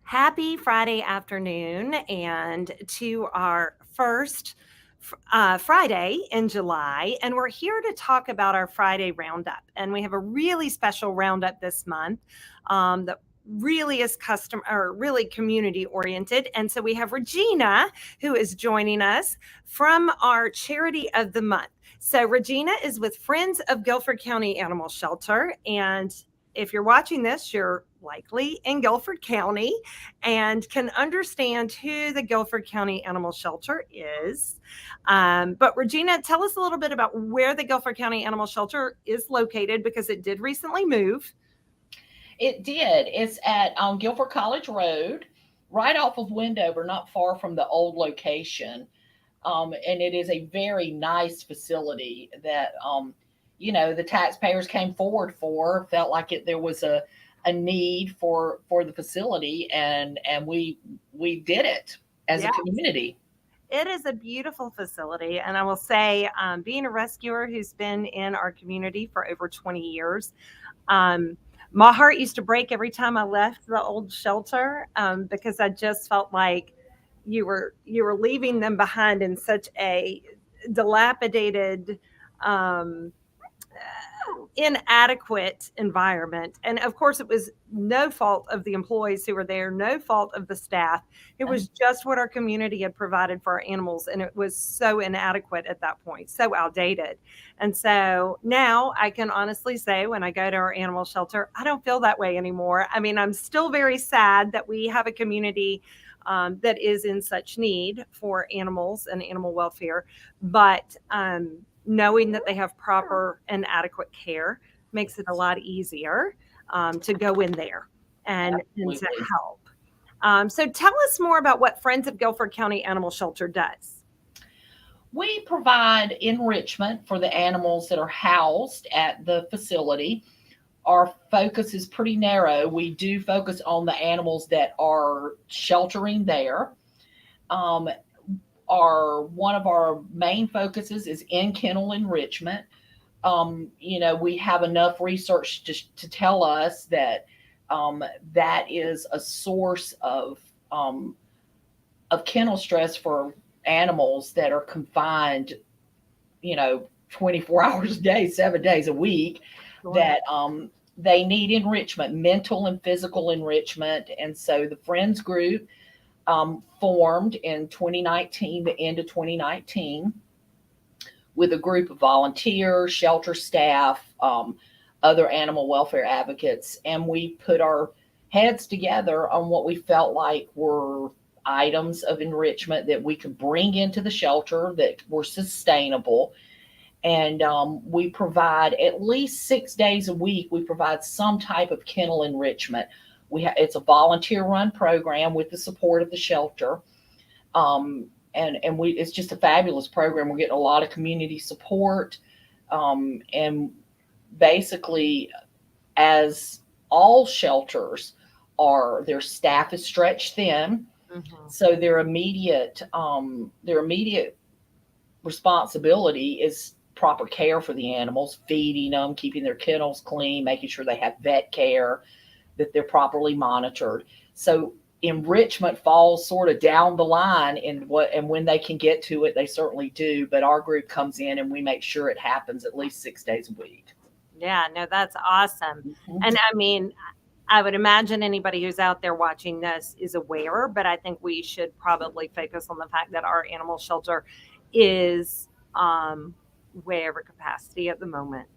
Happy Friday afternoon, and to our first Friday in July. And we're here to talk about our Friday Roundup. And we have a really special Roundup this month that really is custom or really community oriented. And so we have Regina, who is joining us from our charity of the month. So Regina is with Friends of Guilford County Animal Shelter. And if you're watching this, you're likely in Guilford County and can understand who the Guilford County Animal Shelter is. But Regina, tell us a little bit about where the Guilford County Animal Shelter is located because it did recently move. It did. It's at Guilford College Road, right off of Wendover, not far from the old location. And it is a very nice facility that, the taxpayers came forward for, felt like there was a need for the facility, and we did it as a Yeah, community. it is a beautiful facility. And I will say, being a rescuer who's been in our community for over 20 years, um, my heart used to break every time I left the old shelter because I just felt like you were leaving them behind in such a dilapidated, um, inadequate environment. And of course, it was no fault of the employees who were there, no fault of the staff. It was just what our community had provided for our animals. And it was so inadequate at that point, so outdated. And so now I can honestly say when I go to our animal shelter, I don't feel that way anymore. I mean, I'm still very sad that we have a community that is in such need for animals and animal welfare. But knowing that they have proper and adequate care makes it a lot easier to go in there and to Absolutely. help. So tell us more about what Friends of Guilford County Animal Shelter does. We provide enrichment for the animals that are housed at the facility. Our focus is pretty narrow. We do focus on the animals that are sheltering there. Um, our one of our main focuses is in kennel enrichment. We have enough research to tell us that that is a source of kennel stress for animals that are confined, 24 hours a day, 7 days a week, Sure. that they need enrichment, mental and physical enrichment. And so the Friends group formed in 2019, the end of 2019, with a group of volunteers, shelter staff, other animal welfare advocates, and we put our heads together on what we felt like were items of enrichment that we could bring into the shelter that were sustainable. And we provide at least 6 days a week. We provide some type of kennel enrichment. It's a volunteer run program with the support of the shelter. And it's just a fabulous program. We're getting a lot of community support, and basically, as all shelters are, their staff is stretched thin, Mhm. so their immediate responsibility is proper care for the animals, feeding them, keeping their kennels clean, making sure they have vet care, that they're properly monitored. So enrichment falls sort of down the line and when they can get to it, they certainly do. But our group comes in and we make sure it happens at least 6 days a week. Yeah, no, that's awesome. Mhm. And I mean, I would imagine anybody who's out there watching this is aware, but I think we should probably focus on the fact that our animal shelter is way over capacity at the moment.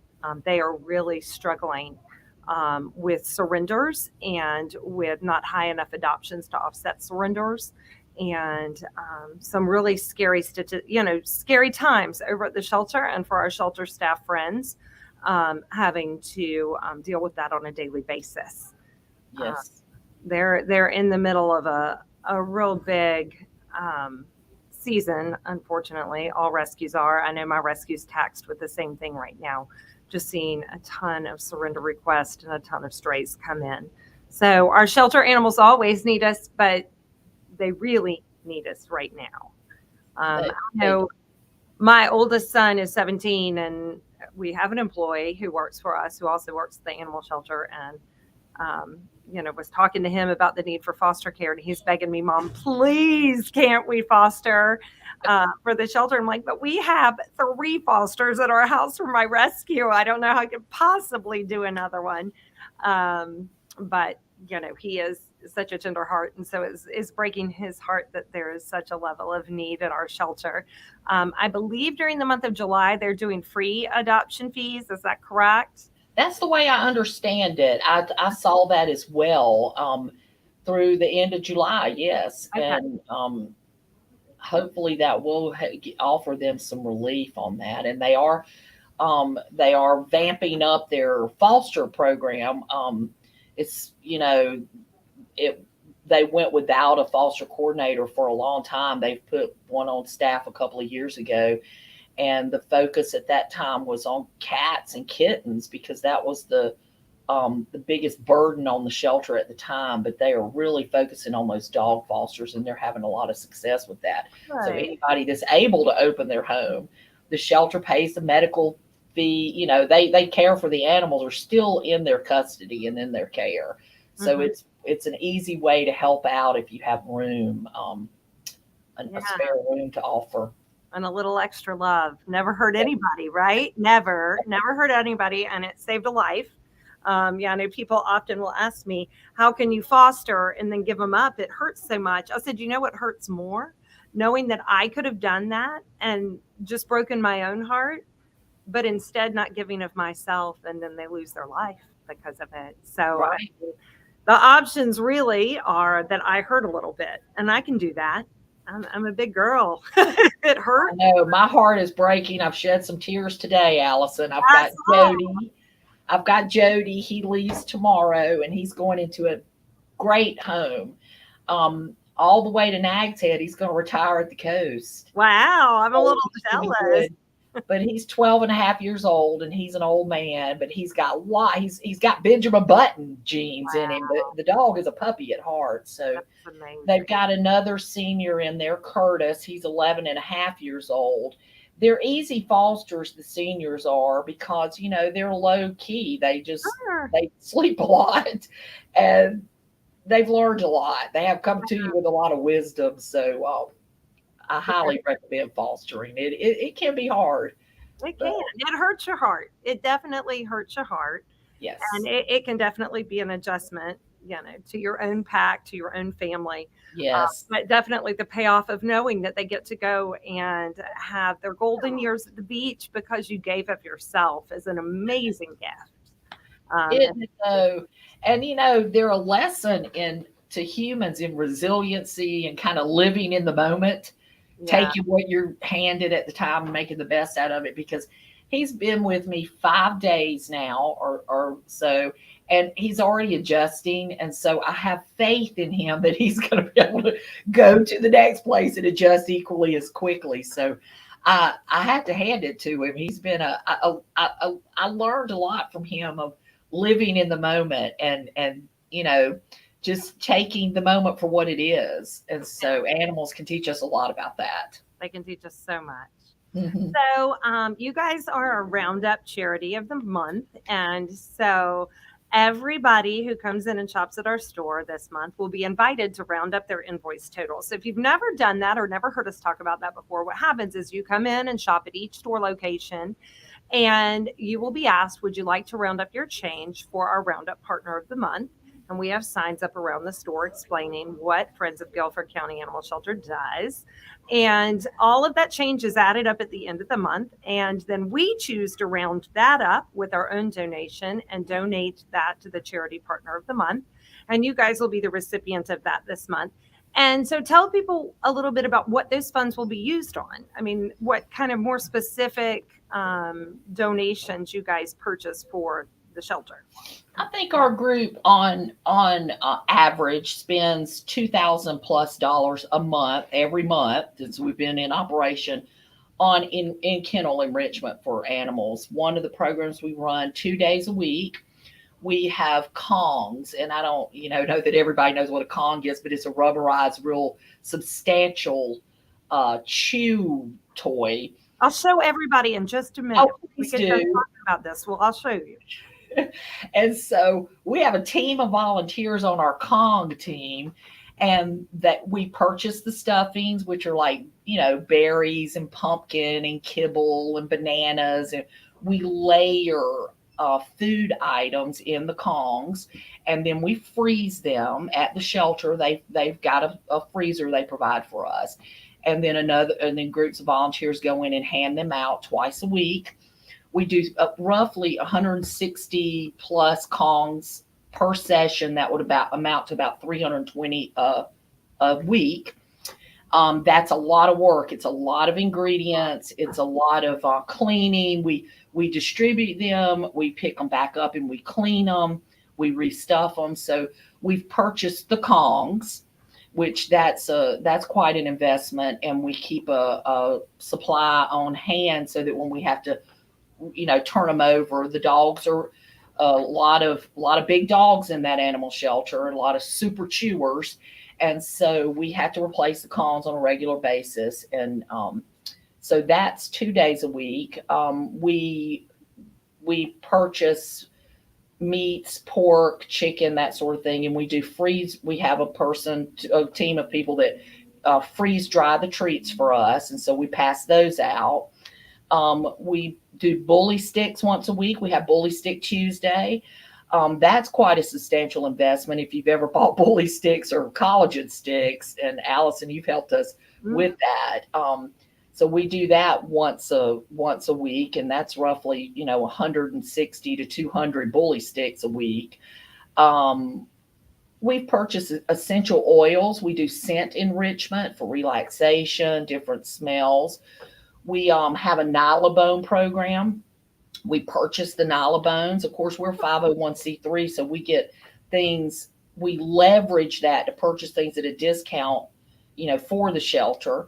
They are really struggling with surrenders and with not high enough adoptions to offset surrenders. And some really scary times over at the shelter and for our shelter staff friends having to deal with that on a daily basis. Uh, Yes. they're in the middle of a real big season. Unfortunately, all rescues are. I know my rescue's taxed with the same thing right now. Just seeing a ton of surrender requests and a ton of strays come in. So our shelter animals always need us, but they really need us right now. They, I they know my oldest son is 17, and we have an employee who works for us who also works at the animal shelter, and Was talking to him about the need for foster care, and he's begging me, Mom, please, can't we foster for the shelter? I'm like, but we have 3 fosters at our house for my rescue. I don't know how I could possibly do another one. But he is such a tender heart, and so is breaking his heart that there is such a level of need at our shelter. I believe during the month of July they're doing free adoption fees. Is that correct? That's the way I understand it. I saw that as well, through the end of July. Yes, Okay. and hopefully that will offer them some relief on that. And they are vamping up their foster program. It's it they went without a foster coordinator for a long time. They've put one on staff a couple of years ago, and the focus at that time was on cats and kittens because that was the biggest burden on the shelter at the time. But they are really focusing on those dog fosters, and they're having a lot of success with that. So Right. anybody that's able to open their home, the shelter pays the medical fee. They care for the animals, are still in their custody and in their care. So Hmm. it's an easy way to help out if you have room, a Yeah. spare room to offer. And a little extra love never hurt anybody, right? Never hurt anybody, and it saved a life. Yeah, I know people often will ask me, how can you foster and then give them up? It hurts so much. I said, you know what hurts more? Knowing that I could have done that and just broken my own heart, but instead not giving of myself, and then they lose their life because of it. So Right. the options really are that I hurt a little bit, and I can do that. I'm a big girl. It I hurt. know my heart is breaking. I've shed some tears today, Allison. I've I got saw. Jody. I've got Jody. He leaves tomorrow, and he's going into a great home, all the way to Nag's Head. He's going to retire at the coast. Wow, I'm a So little he's doing jealous. good. But he's 12 and a half years old, and he's an old man, but he's got Benjamin Button genes in him. Wow, The dog is a puppy at heart. So that's they've amazing. got another senior in there, Curtis. He's 11 and a half years old. They're easy fosters, the seniors are, because, they're low key. Sure. They sleep a lot, and they've learned a lot. They have come to you with a lot of wisdom. So I Yeah, highly recommend fostering. It can be hard, it but can. It hurts your heart. It definitely hurts your heart. And yes, it can definitely be an adjustment, to your own pack, to your own family. yes. But definitely the payoff of knowing that they get to go and have their golden years at the beach because you gave of yourself is an amazing gift. And Isn't it though? And they're a lesson in to humans in resiliency and kind of living in the moment, yeah, taking what you're handed at the time and making the best out of it. Because he's been with me 5 days now or so, and he's already adjusting. And so I have faith in him that he's going to be able to go to the next place and adjust equally as quickly. So I have to hand it to him. He's been I learned a lot from him of living in the moment and just taking the moment for what it is. And so animals can teach us a lot about that. they can teach us so much. Hmm. So, you guys are a Roundup charity of the month. And so, everybody who comes in and shops at our store this month will be invited to round up their invoice total. So, if you've never done that or never heard us talk about that before, what happens is you come in and shop at each store location, and you will be asked, would you like to round up your change for our Roundup Partner of the Month? And we have signs up around the store explaining what Friends of Guilford County Animal Shelter does. And all of that change is added up at the end of the month. And then we choose to round that up with our own donation and donate that to the Charity Partner of the Month. And you guys will be the recipient of that this month. And so tell people a little bit about what those funds will be used on. I mean, what kind of more specific donations you guys purchase for the shelter. I think our group on average spends $2,000+ a month every month since we've been in operation on in kennel enrichment for animals. One of the programs we run 2 days a week. We have Kongs, and I don't know that everybody knows what a Kong is, but it's a rubberized, real substantial chew toy. I'll show everybody in just a Oh, minute. We please get done do. talking about this. Well, I'll show you. And so we have a team of volunteers on our Kong team, and that we purchase the stuffings, which are like, berries and pumpkin and kibble and bananas. And we layer food items in the Kongs, and then we freeze them at the shelter. They've got a freezer they provide for us. And then groups of volunteers go in and hand them out twice a week. We do roughly 160 plus Kongs per session. That would about amount to about 320 a week. That's a lot of work. It's a lot of ingredients. It's a lot of cleaning. We distribute them. We pick them back up and we clean them. We restuff them. So we've purchased the Kongs, which that's quite an investment, and we keep a supply on hand so that when we have to, turn them over. The dogs are a lot of big dogs in that animal shelter, a lot of super chewers, and so we have to replace the Kongs on a regular basis. And so that's 2 days a week. We purchase meats, pork, chicken, that sort of thing, and we do freeze. We have a team of people that freeze dry the treats for us, and so we pass those out. We do bully sticks once a week. We have bully stick Tuesday. That's quite a substantial investment if you've ever bought bully sticks or collagen sticks. And Allison, you've helped us with that. So we do that once a week, and that's roughly 160 to 200 bully sticks a week. We've purchased essential oils. We do scent enrichment for relaxation, different smells. We have a Nylabone program. We purchase the Nylabones. Of course, we're 501c3, so we get things. We leverage that to purchase things at a discount, for the shelter.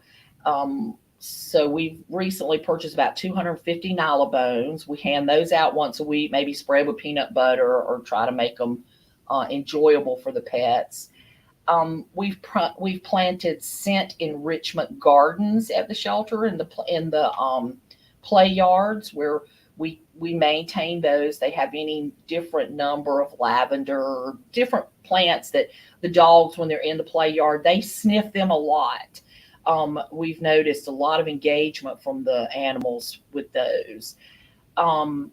So we've recently purchased about 250 Nylabones. We hand those out once a week, maybe spread with peanut butter or try to make them enjoyable for the pets. We've planted scent enrichment gardens at the shelter in the play yards where we maintain those. They have any different number of lavender, different plants that the dogs, when they're in the play yard, they sniff them a lot. We've noticed a lot of engagement from the animals with those.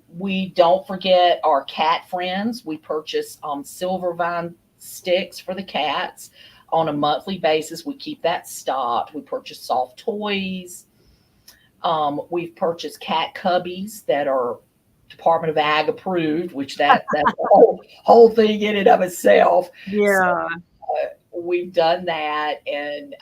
We don't forget our cat friends. We purchase silver vine sticks for the cats on a monthly basis. We keep that stocked. We purchase soft toys. We've purchased cat cubbies that are Department of Ag approved, which that's a whole thing in and of itself. Yeah. So, we've done that, and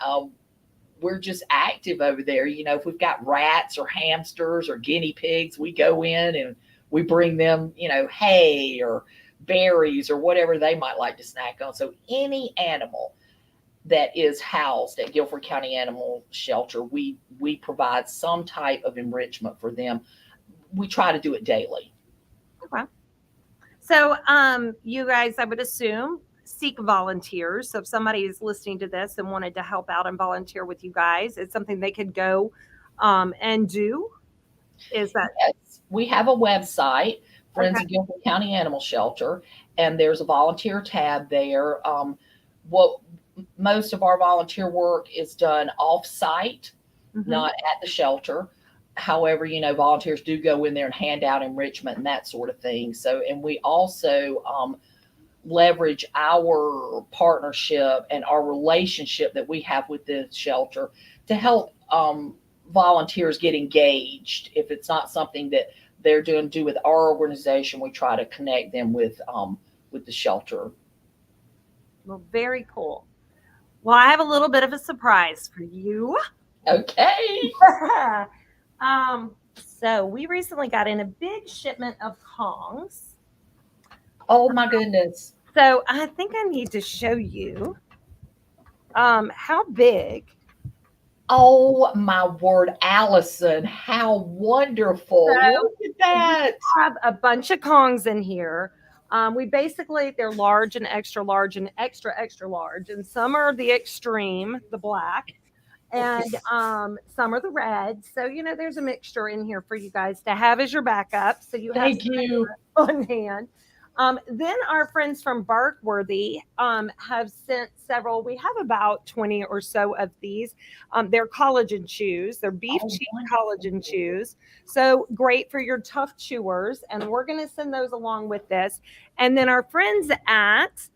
we're just active over there. If we've got rats or hamsters or guinea pigs, we go in and we bring them, hay or berries or whatever they might like to snack on. So any animal that is housed at Guilford County Animal Shelter, we provide some type of enrichment for them. We try to do it daily. Okay. So, you guys, I would assume, seek volunteers. So if somebody is listening to this and wanted to help out and volunteer with you guys, it's something they could go and do. Is that? Yes, we have a website, Friends Okay. of Guilford County Animal Shelter, and there's a volunteer tab there. What Most of our volunteer work is done off-site, not at the shelter. However, volunteers do go in there and hand out enrichment and that sort of thing. So, and we also leverage our partnership and our relationship that we have with the shelter to help volunteers get engaged. If it's not something that they're doing do with our organization, we try to connect them with the shelter. Well, very cool. Well, I have a little bit of a surprise for you. Okay. So we recently got in a big shipment of Kongs. Oh my goodness. So I think I need to show you how big. Oh my word, Allison, how wonderful. So Look at that. we have a bunch of Kongs in here. They're large and extra large and extra, extra large. And some are the extreme, the black. and some are the reds. So, there's a mixture in here for you guys to have as your backup. So you have Thank you. on hand. Then our friends from Barkworthy have sent several. We have about 20 or so of these. They're collagen chews. They're beef Oh, cheese wonderful. collagen chews. So great for your tough chewers. And we're going to send those along with this. And then our friends at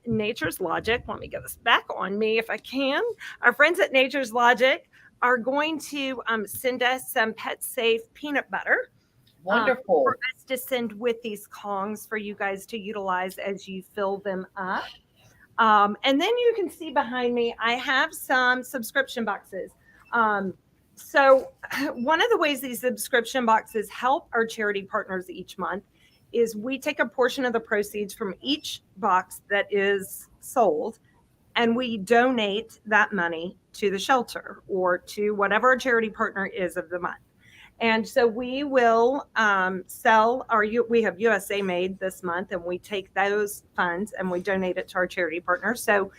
Nature's Logic, let me get this back on me if I can. Our friends at Nature's Logic are going to send us some pet safe peanut butter for Wonderful. us to send with these Kongs for you guys to utilize as you fill them up. And then you can see behind me, I have some subscription boxes. So, one of the ways these subscription boxes help our charity partners each month is we take a portion of the proceeds from each box that is sold and we donate that money to the shelter or to whatever our charity partner is of the month. And so we will sell we have USA Made this month, and we take those funds and we donate it to our charity partners. So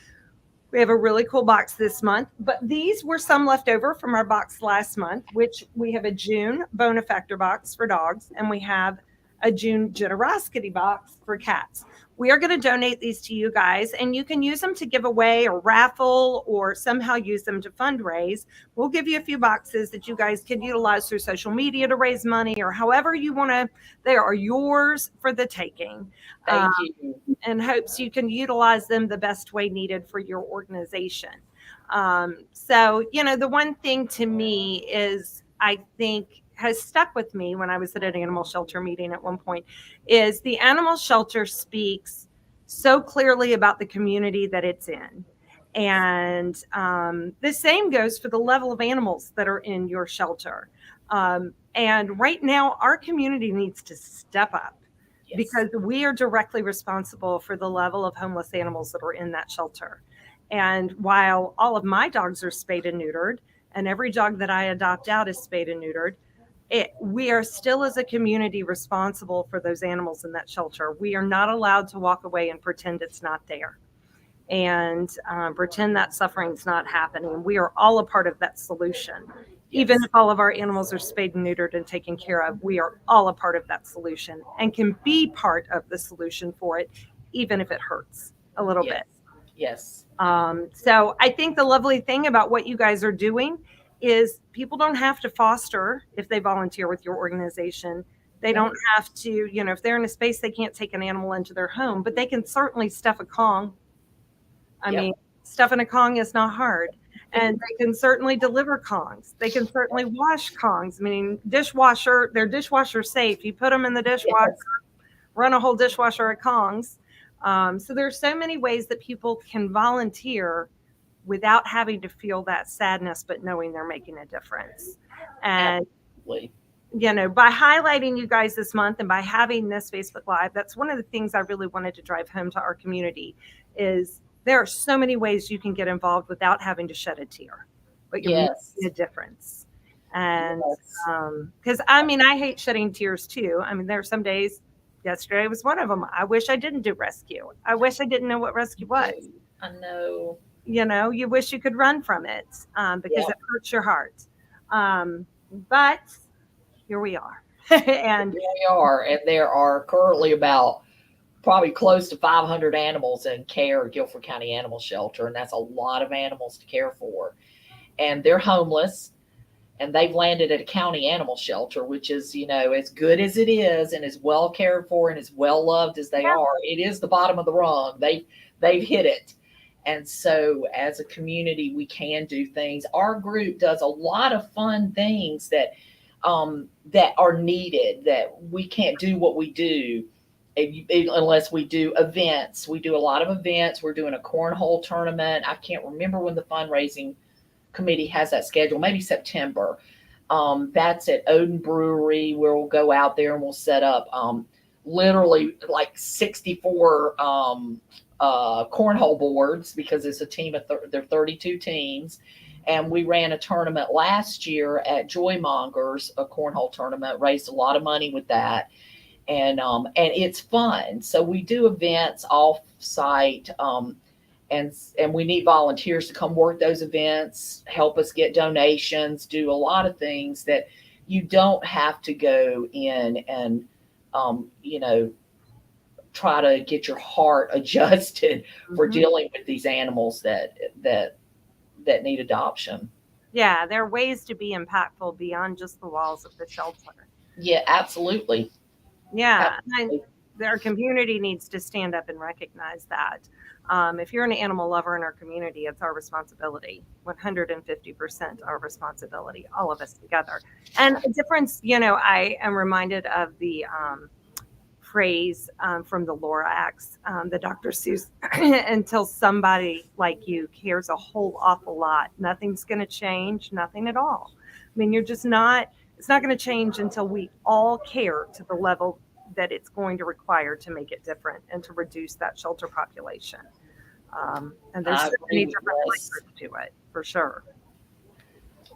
we have a really cool box this month, but these were some left over from our box last month, which we have a June Bonefactor box for dogs, and we have a June Generosity box for cats. We are going to donate these to you guys, and you can use them to give away or raffle or somehow use them to fundraise. We'll give you a few boxes that you guys can utilize through social media to raise money or however you want to. They are yours for the taking. Thank you. And hopes you can utilize them the best way needed for your organization. So, the one thing to me is I think has stuck with me when I was at an animal shelter meeting at one point is the animal shelter speaks so clearly about the community that it's in. And the same goes for the level of animals that are in your shelter. And right now, our community needs to step up Yes. because we are directly responsible for the level of homeless animals that are in that shelter. And while all of my dogs are spayed and neutered, and every dog that I adopt out is spayed and neutered, we are still as a community responsible for those animals in that shelter. We are not allowed to walk away and pretend it's not there and pretend that suffering's not happening. We are all a part of that solution. Even Yes. if all of our animals are spayed and neutered and taken care of, we are all a part of that solution and can be part of the solution for it, even if it hurts a little Yes. bit. Yes. So I think the lovely thing about what you guys are doing is people don't have to foster if they volunteer with your organization. They don't Right. have to, if they're in a space they can't take an animal into their home, but they can certainly stuff a Kong. I Yep. mean, stuffing a Kong is not hard. And they can certainly deliver Kongs. They can certainly wash Kongs. I mean, they're dishwasher safe. You put them in the dishwasher, Yes. run a whole dishwasher of Kongs. So there's so many ways that people can volunteer without having to feel that sadness, but knowing they're making a difference. And, Absolutely. by highlighting you guys this month and by having this Facebook Live, that's one of the things I really wanted to drive home to our community is there are so many ways you can get involved without having to shed a tear, but you're Yes. making a difference. And Yes. because I hate shedding tears too. I mean, there are some days, yesterday was one of them. I wish I didn't do rescue. I wish I didn't know what rescue was. I know. You wish you could run from it because Yep. it hurts your heart. But here we are. And Here we are, and there are currently about probably close to 500 animals in care at Guilford County Animal Shelter, and that's a lot of animals to care for. And they're homeless, and they've landed at a county animal shelter, which is, as good as it is, and as well cared for, and as well loved as they yeah, are. It is the bottom of the rung. They've hit it. And so, as a community, we can do things. Our group does a lot of fun things that are needed. That we can't do what we do unless we do events. We do a lot of events. We're doing a cornhole tournament. I can't remember when the fundraising committee has that schedule. Maybe September. That's at Odin Brewery, where we'll go out there and we'll set up literally like 64 cornhole boards because it's a team of there are 32 teams. And we ran a tournament last year at Joymongers, a cornhole tournament, raised a lot of money with that. And it's fun. So we do events off site. and we need volunteers to come work those events, help us get donations, do a lot of things that you don't have to go in and you know, try to get your heart adjusted for Mhm. dealing with these animals that that need adoption. Yeah, there are ways to be impactful beyond just the walls of the shelter. Yeah, absolutely. Yeah, and Absolutely. our community needs to stand up and recognize that. If you're an animal lover in our community, it's our responsibility. 150% our responsibility, all of us together. And a difference, I am reminded of the phrase from the Lorax, the Dr. Seuss, until somebody like you cares a whole awful lot, nothing's going to change, nothing at all. I mean, you're just not, it's not going to change until we all care to the level that it's going to require to make it different and to reduce that shelter population. And there's I so many agree with different this. flavors to it, for sure.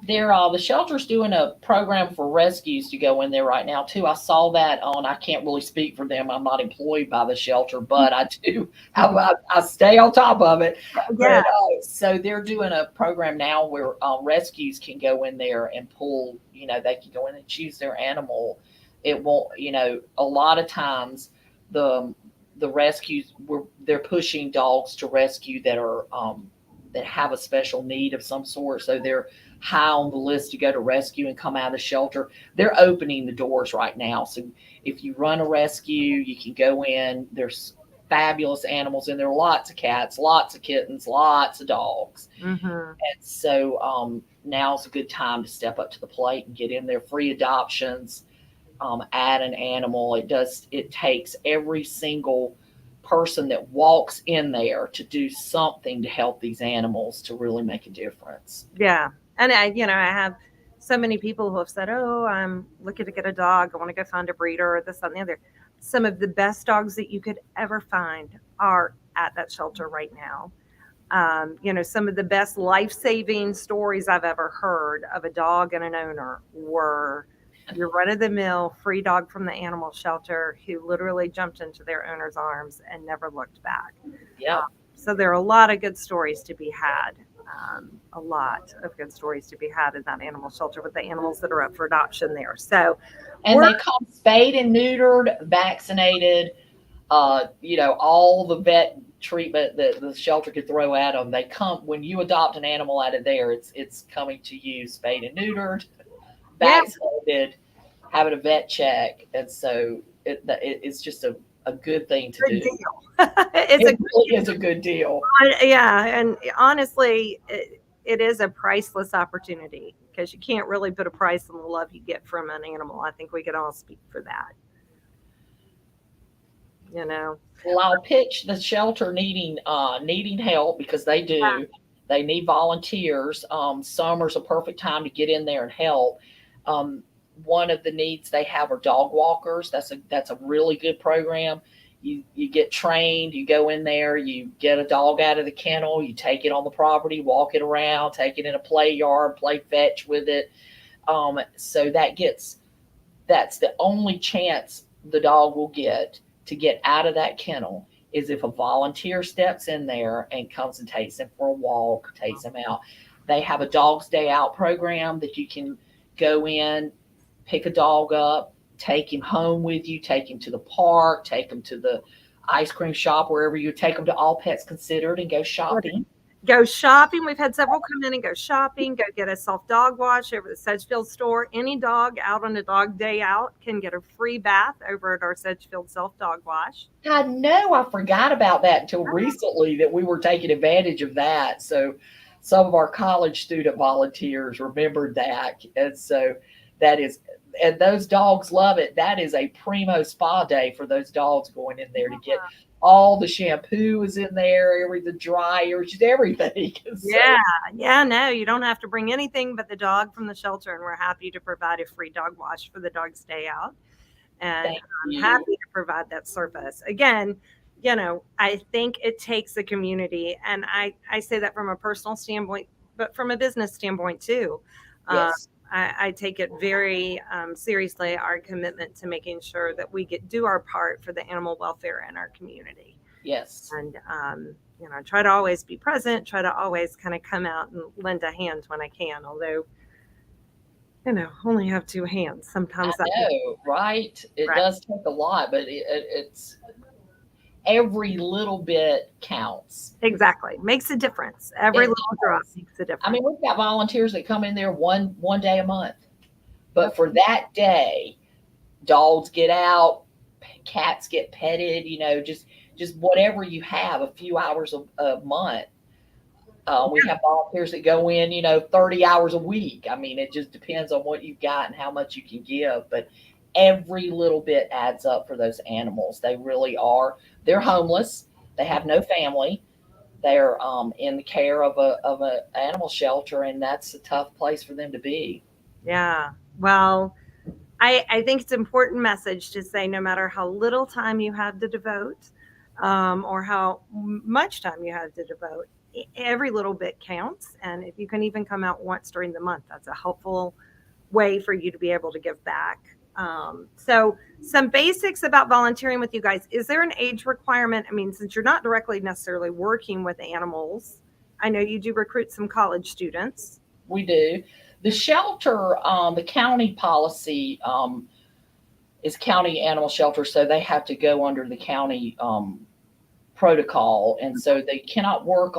They're the shelter's doing a program for rescues to go in there right now too. I saw that on. I can't really speak for them. I'm not employed by the shelter, but I do. I stay on top of it. Yeah, But so they're doing a program now where rescues can go in there and pull. You know, they can go in and choose their animal. It won't. You know, a lot of times the the rescues were they're pushing dogs to rescue that are that have a special need of some sort. So they're high on the list to go to rescue and come out of the shelter. They're opening the doors right now. So if you run a rescue, you can go in. There's fabulous animals in there, lots of cats, lots of kittens, lots of dogs. hmm, And so now's a good time to step up to the plate and get in there. Free adoptions, add an animal. It takes every single person that walks in there to do something to help these animals to really make a difference. yeah. And I have so many people who have said, "Oh, I'm looking to get a dog. I want to go find a breeder, or this, that, and the other." Some of the best dogs that you could ever find are at that shelter right now. Some of the best life-saving stories I've ever heard of a dog and an owner were your run-of-the-mill free dog from the animal shelter who literally jumped into their owner's arms and never looked back. Yep. So there are a lot of good stories to be had. A lot of good stories to be had in that animal shelter with the animals that are up for adoption there. So And we're they come spayed and neutered, vaccinated, you know, all the vet treatment that the shelter could throw at them. They come when you adopt an animal out of there, it's coming to you spayed and neutered, yeah, vaccinated, having a vet check, and so it's just a good thing to good do. deal. It's a It really is a good deal. yeah, and honestly, it is a priceless opportunity because you can't really put a price on the love you get from an animal. I think we can all speak for that. You know, Well, I'll pitch the shelter needing help because they do. They need volunteers. Summer's a perfect time to get in there and help. Um, one of the needs they have are dog walkers. That's a really good program. You get trained. You go in there. You get a dog out of the kennel. You take it on the property, walk it around, take it in a play yard, play fetch with it. So that's the only chance the dog will get out of that kennel is if a volunteer steps in there and comes and takes him for a walk, takes him out. They have a dog's day out program that you can go in, pick a dog up, take him home with you, take him to the park, take him to the ice cream shop, wherever you take them to All Pets Considered and go shopping. go shopping. We've had several come in and go shopping, go get a soft dog wash over the Sedgefield store. Any dog out on a dog day out can get a free bath over at our Sedgefield Self Dog Wash. I know I forgot about that until recently that we were taking advantage of that. So some of our college student volunteers remembered that. And so that is, and those dogs love it. That is a primo spa day for those dogs going in there to get all the shampoo is in there, the dryers, just everything. So Yeah, yeah, no, you don't have to bring anything but the dog from the shelter, and we're happy to provide a free dog wash for the dog's day out. And thank I'm you. happy to provide that service. Again, I think it takes a community, and I say that from a personal standpoint, but from a business standpoint too. Uh, Yes. I take it very seriously, our commitment to making sure that we do our part for the animal welfare in our community. Yes. And, try to always be present, try to always kind of come out and lend a hand when I can, although, only have two hands. I Sometimes that makes know, right? It right. does take a lot, but it's every little bit counts. Exactly. Makes a difference. Every It little drop does. makes a I difference. mean, we've got volunteers that come in there one day a month, but Yep. for that day, dogs get out, cats get petted, just whatever you have, a few hours a month. We have volunteers that go in, 30 hours a week. I mean, it just depends on what you've got and how much you can give. But every little bit adds up for those animals. They really are. They're homeless. They have no family. They're in the care of a animal shelter, and that's a tough place for them to be. Yeah. Well, I think it's an important message to say no matter how little time you have to devote, or how much time you have to devote, every little bit counts. And if you can even come out once during the month, that's a helpful way for you to be able to give back. So, some basics about volunteering with you guys. Is there an age requirement? I mean, since you're not directly necessarily working with animals, I know you do recruit some college students. We do. The shelter, the county policy is county animal shelter, so they have to go under the county protocol, and so they cannot work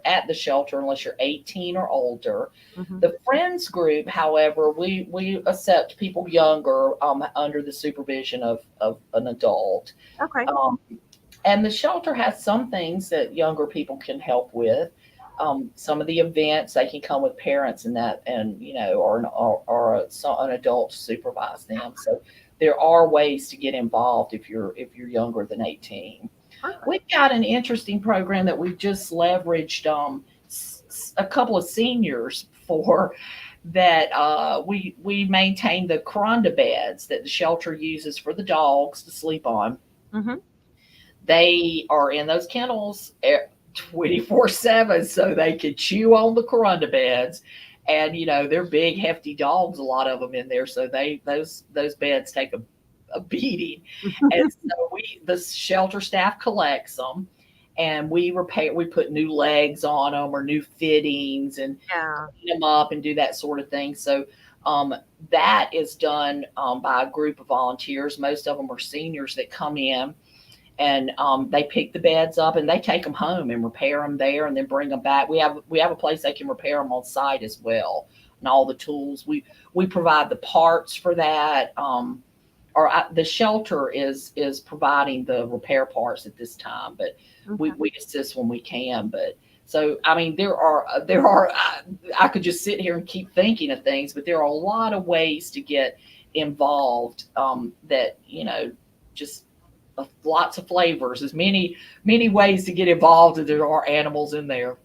at the shelter unless you're 18 or older. Hmm. The Friends group, however, we accept people younger under the supervision of an adult. Okay. Um, and the shelter has some things that younger people can help with. Some of the events they can come with parents and that, and or an adult to supervise them. So there are ways to get involved if you're younger than 18. Perfect. We've got an interesting program that we've just leveraged a couple of seniors for that we maintain the coranda beds that the shelter uses for the dogs to sleep on. Hmm. They are in those kennels 24/7 so they can chew on the coranda beds. And they're big hefty dogs, a lot of them in there, so those beds take a beating. And so the shelter staff collects them, and we put new legs on them or new fittings and Yeah. clean them up and do that sort of thing. So um, that is done by a group of volunteers. Most of them are seniors that come in, and they pick the beds up and they take them home and repair them there and then bring them back. We have a place they can repair them on site as well, and all the tools. We provide the parts for that. The shelter is providing the repair parts at this time, but we, Okay. we assist when we can. But so I mean, there are I could just sit here and keep thinking of things, but there are a lot of ways to get involved, that just lots of flavors, as many ways to get involved as there are animals in there.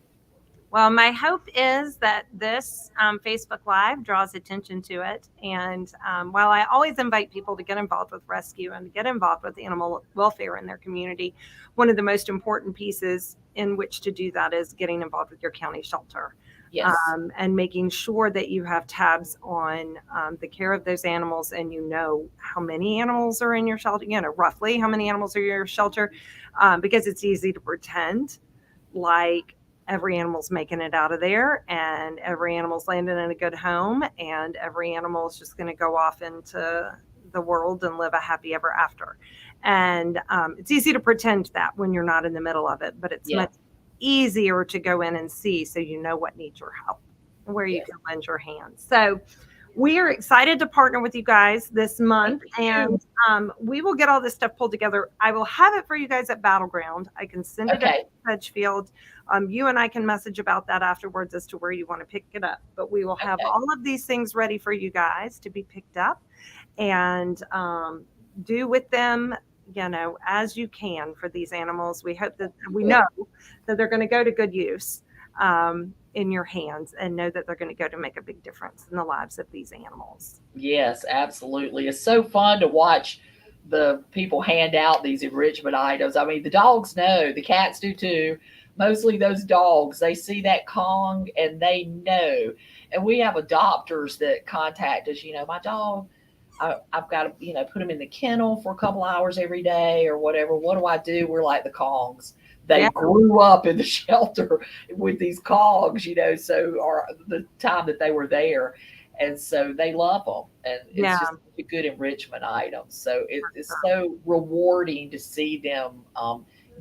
Well, my hope is that this Facebook Live draws attention to it. And while I always invite people to get involved with rescue and to get involved with animal welfare in their community, one of the most important pieces in which to do that is getting involved with your county shelter, Yes. and making sure that you have tabs on the care of those animals, and how many animals are in your shelter, roughly how many animals are in your shelter, because it's easy to pretend like every animal's making it out of there and every animal's landing in a good home and every animal is just going to go off into the world and live a happy ever after. And it's easy to pretend that when you're not in the middle of it, but it's Yeah. much easier to go in and see so you know what needs your help and where you Yes. can lend your hand. So we are excited to partner with you guys this Thank month, you. and we will get all this stuff pulled together. I will have it for you guys at Battleground. I can send it up Okay. to Sedgefield. You and I can message about that afterwards as to where you want to pick it up. But we will have Okay. all of these things ready for you guys to be picked up, and do with them, as you can for these animals. We hope that we Good. know that they're going to go to good use. In your hands, and know that they're going to go to make a big difference in the lives of these animals. Yes, absolutely. It's so fun to watch the people hand out these enrichment items. I mean, the dogs know, the cats do too. Mostly those dogs, they see that Kong and they know. And we have adopters that contact us. My dog I've got to, put them in the kennel for a couple hours every day or whatever. What do I do? We're like the Kongs. They Yeah. grew up in the shelter with these Kongs, so, or the time that they were there. And so they love them. And it's Yeah. just a good enrichment item. So it's so rewarding to see them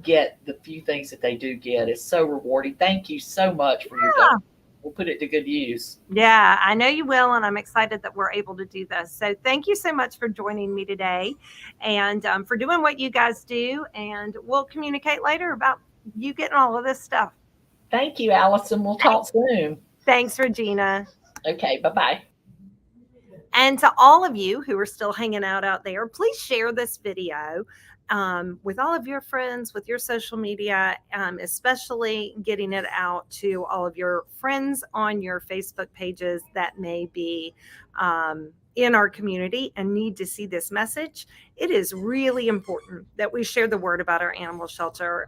get the few things that they do get. It's so rewarding. Thank you so much for your donation. We'll put it to good use. Yeah, I know you will, and I'm excited that we're able to do this. So thank you so much for joining me today and for doing what you guys do. And we'll communicate later about you getting all of this stuff. Thank you, Allison. We'll talk soon. Thanks, Regina. Okay, bye-bye. And to all of you who are still hanging out there, please share this video with all of your friends, with your social media, especially getting it out to all of your friends on your Facebook pages that may be in our community and need to see this message. It is really important that we share the word about our animal shelter.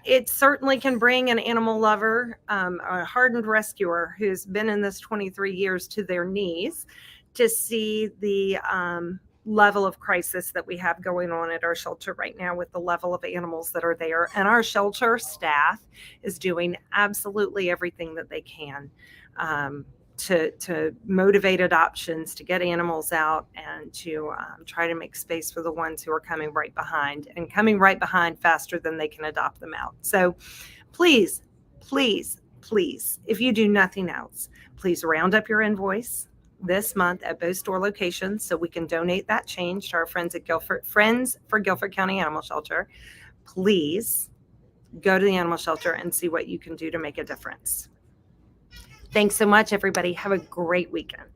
It certainly can bring an animal lover, a hardened rescuer who's been in this 23 years, to their knees to see the level of crisis that we have going on at our shelter right now with the level of animals that are there. And our shelter staff is doing absolutely everything that they can to motivate adoptions, to get animals out, and to try to make space for the ones who are coming right behind and coming right behind faster than they can adopt them out. So please, please, please, if you do nothing else, please round up your invoice this month at both store locations so we can donate that change to our friends at Guilford, Friends for Guilford County Animal Shelter. Please go to the animal shelter and see what you can do to make a difference. Thanks so much, everybody. Have a great weekend.